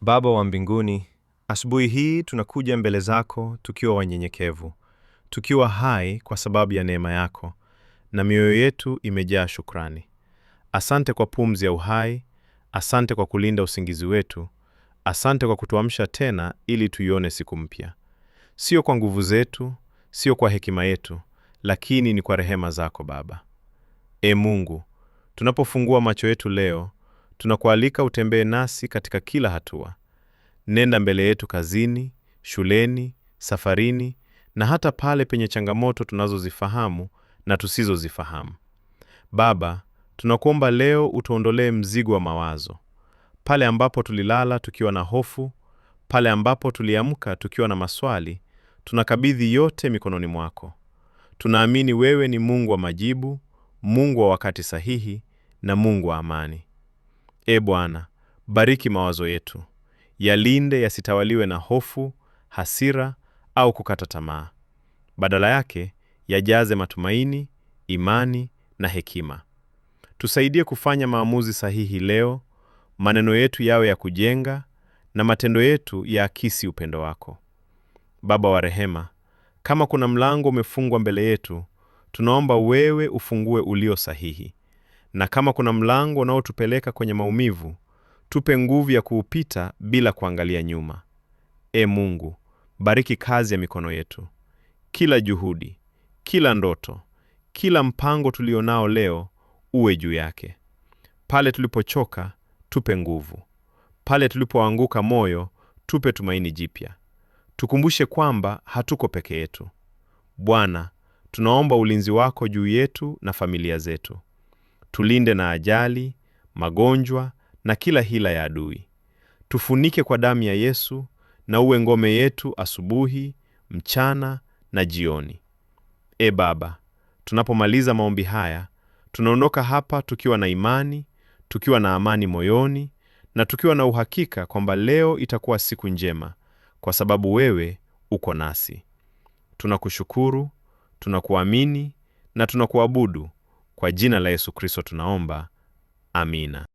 Baba wa mbinguni, asubuhi hii tunakuja mbele zako tukiwa wanyenyekevu, tukiwa hai kwa sababu ya neema yako, na mioyo yetu imejaa shukrani. Asante kwa pumzi ya uhai, asante kwa kulinda usingizi wetu, asante kwa kutuamsha tena ili tuione siku mpya. Sio kwa nguvu zetu, sio kwa hekima yetu, lakini ni kwa rehema zako Baba. Mungu, tunapofungua macho yetu leo, tunakualika utembee nasi katika kila hatua. Nenda mbele yetu kazini, shuleni, safarini, na hata pale penye changamoto tunazozifahamu na tusizozifahamu. Baba, tunakuomba leo utuondolee mzigo wa mawazo. Pale ambapo tulilala tukiwa na hofu, pale ambapo tuliamka tukiwa na maswali, tunakabidhi yote mikononi mwako. Tunaamini wewe ni Mungu wa majibu, Mungu wa wakati sahihi, na Mungu wa amani. Bwana, bariki mawazo yetu. Yalinde yasitawaliwe na hofu, hasira au kukata tamaa. Badala yake, yajaze matumaini, imani na hekima. Tusaidie kufanya maamuzi sahihi leo, maneno yetu yawe ya kujenga na matendo yetu yaakisi upendo wako. Baba wa rehema, kama kuna mlango umefungwa mbele yetu, tunaomba wewe ufungue ulio sahihi. Na kama kuna mlango unaotupeleka kwenye maumivu, tupe nguvu ya kuupita bila kuangalia nyuma. Mungu, bariki kazi ya mikono yetu. Kila juhudi, kila ndoto, kila mpango tulionao leo uwe juu yake. Pale tulipochoka, tupe nguvu. Pale tulipoanguka moyo, tupe tumaini jipya. Tukumbushe kwamba hatuko peke yetu. Bwana, tunaomba ulinzi wako juu yetu na familia zetu. Tulinde na ajali, magonjwa na kila hila ya adui. Tufunike kwa damu ya Yesu na uwe ngome yetu asubuhi, mchana na jioni. Baba, tunapomaliza maombi haya, tunaondoka hapa tukiwa na imani, tukiwa na amani moyoni, na tukiwa na uhakika kwamba leo itakuwa siku njema, kwa sababu wewe uko nasi. Tunakushukuru, tunakuamini na tunakuabudu. Kwa jina la Yesu Kristo tunaomba. Amina.